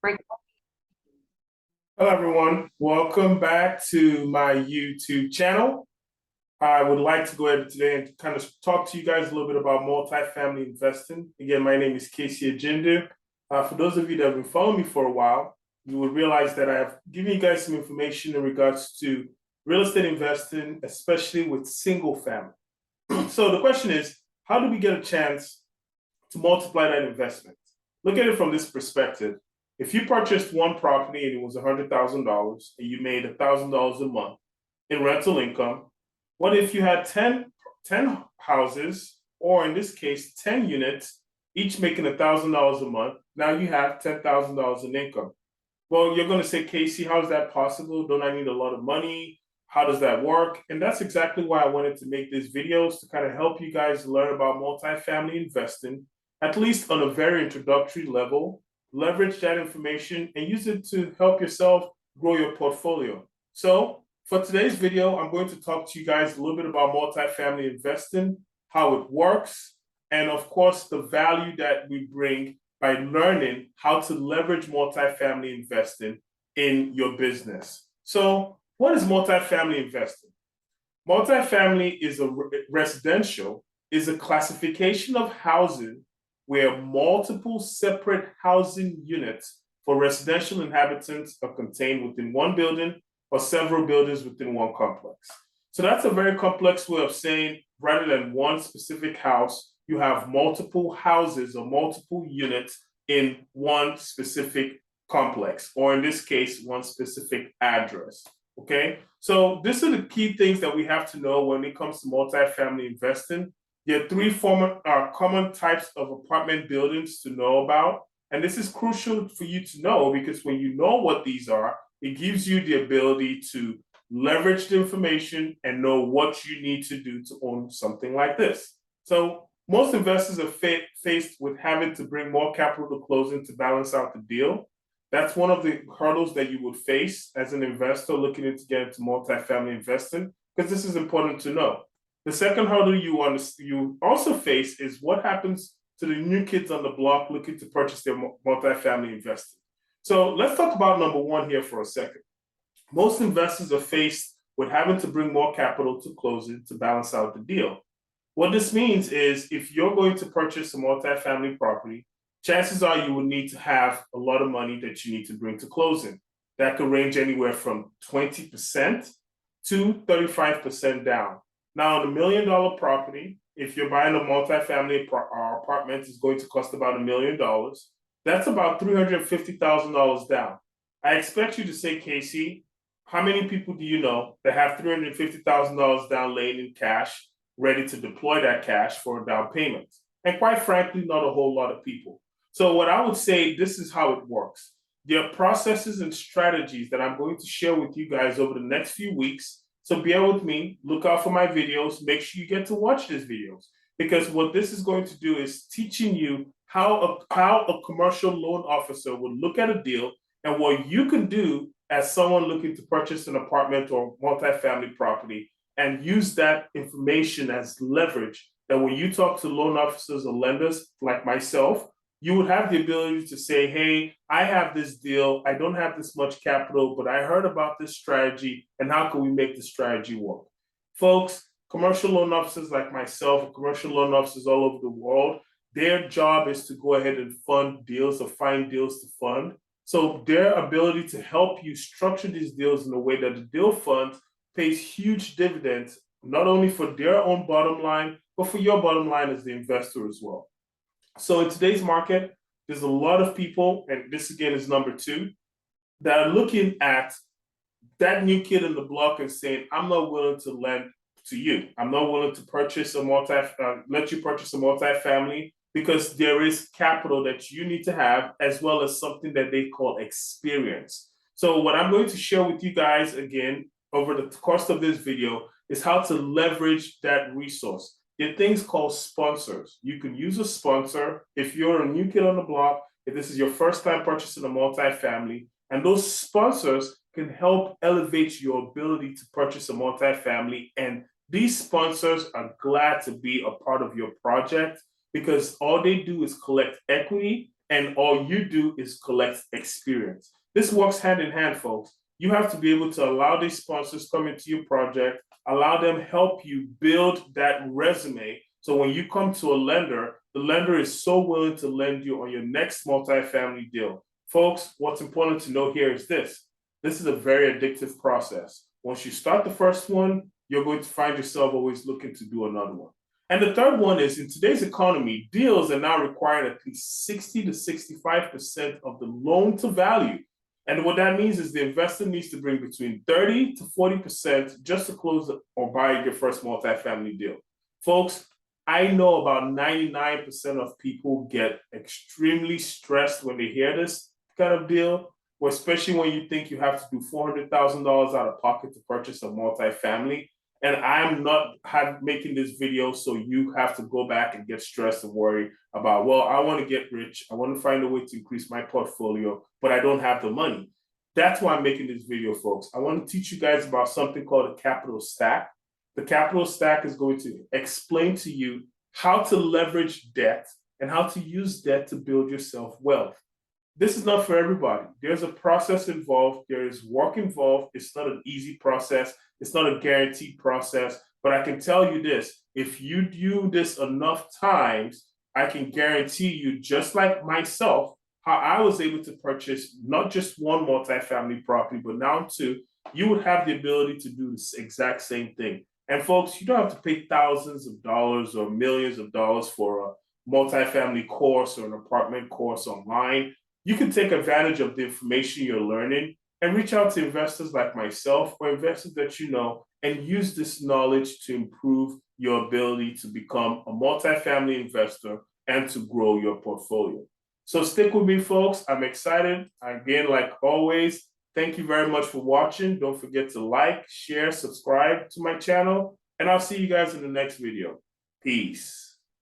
Break. Hello, everyone. Welcome back to my YouTube channel. I would like to go ahead today and kind of talk to you guys a little bit about multifamily investing. Again, my name is Casey Ajindu. For those of you that have been following me for a while, you will realize that I have given you guys some information in regards to real estate investing, especially with single family. So the question is, how do we get a chance to multiply that investment? Look at it from this perspective. If you purchased one property and it was $100,000 and you made $1,000 a month in rental income, what if you had 10 houses, or in this case, 10 units, each making $1,000 a month? Now you have $10,000 in income. Well, you're going to say, Casey, how is that possible? Don't I need a lot of money? How does that work? And that's exactly why I wanted to make these videos, to kind of help you guys learn about multifamily investing, at least on a very introductory level. Leverage that information and use it to help yourself grow your portfolio. So for today's video, I'm going to talk to you guys a little bit about multifamily investing, how it works, and of course, the value that we bring by learning how to leverage multifamily investing in your business. So what is multifamily investing? Multifamily is a classification of housing where multiple separate housing units for residential inhabitants are contained within one building or several buildings within one complex. So that's a very complex way of saying, rather than one specific house, you have multiple houses or multiple units in one specific complex, or in this case, one specific address. Okay, so these are the key things that we have to know when it comes to multifamily investing. There are three common types of apartment buildings to know about. And this is crucial for you to know, because when you know what these are, it gives you the ability to leverage the information and know what you need to do to own something like this. So most investors are faced with having to bring more capital to closing to balance out the deal. That's one of the hurdles that you would face as an investor looking to get into multifamily investing, because this is important to know. The second hurdle you also face is what happens to the new kids on the block looking to purchase their multifamily investing. So let's talk about number one here for a second. Most investors are faced with having to bring more capital to closing to balance out the deal. What this means is, if you're going to purchase a multifamily property, chances are you will need to have a lot of money that you need to bring to closing. That could range anywhere from 20% to 35% down. Now, on $1 million property, if you're buying a multifamily apartment, is going to cost about $1 million. That's about $350,000 down. I expect you to say, Casey, how many people do you know that have $350,000 down laying in cash, ready to deploy that cash for a down payment? And quite frankly, not a whole lot of people. So what I would say, this is how it works. There are processes and strategies that I'm going to share with you guys over the next few weeks. So bear with me, look out for my videos, make sure you get to watch these videos, because what this is going to do is teaching you how a commercial loan officer would look at a deal and what you can do as someone looking to purchase an apartment or multifamily property, and use that information as leverage, that when you talk to loan officers or lenders like myself, you would have the ability to say, hey, I have this deal, I don't have this much capital, but I heard about this strategy, and how can we make the strategy work? Folks, commercial loan officers like myself, commercial loan officers all over the world, their job is to go ahead and fund deals or find deals to fund. So their ability to help you structure these deals in a way that the deal fund pays huge dividends, not only for their own bottom line, but for your bottom line as the investor as well. So in today's market, there's a lot of people, and this again is number two, that are looking at that new kid in the block and saying, I'm not willing to lend to you. I'm not willing to purchase let you purchase a multifamily, because there is capital that you need to have, as well as something that they call experience. So what I'm going to share with you guys again over the course of this video is how to leverage that resource. There are things called sponsors. You can use a sponsor if you're a new kid on the block, if this is your first time purchasing a multifamily, and those sponsors can help elevate your ability to purchase a multifamily. And these sponsors are glad to be a part of your project, because all they do is collect equity and all you do is collect experience. This works hand in hand, folks. You have to be able to allow these sponsors come into your project, allow them help you build that resume. So when you come to a lender, the lender is so willing to lend you on your next multifamily deal. Folks, what's important to know here is this. This is a very addictive process. Once you start the first one, you're going to find yourself always looking to do another one. And the third one is, in today's economy, deals are now requiring at least 60 to 65% of the loan to value. And what that means is the investor needs to bring between 30 to 40% just to close or buy your first multifamily deal. Folks, I know about 99% of people get extremely stressed when they hear this kind of deal, especially when you think you have to do $400,000 out of pocket to purchase a multifamily. And I'm not making this video so you have to go back and get stressed and worry about, well, I want to get rich. I want to find a way to increase my portfolio, but I don't have the money. That's why I'm making this video, folks. I want to teach you guys about something called a capital stack. The capital stack is going to explain to you how to leverage debt and how to use debt to build yourself wealth. This is not for everybody. There's a process involved. There is work involved. It's not an easy process. It's not a guaranteed process. But I can tell you this, if you do this enough times, I can guarantee you, just like myself, how I was able to purchase not just one multifamily property, but now two, you would have the ability to do this exact same thing. And folks, you don't have to pay thousands of dollars or millions of dollars for a multifamily course or an apartment course online. You can take advantage of the information you're learning and reach out to investors like myself or investors that you know and use this knowledge to improve your ability to become a multifamily investor and to grow your portfolio. So stick with me, folks. I'm excited. Again, like always, thank you very much for watching. Don't forget to like, share, subscribe to my channel, and I'll see you guys in the next video. Peace.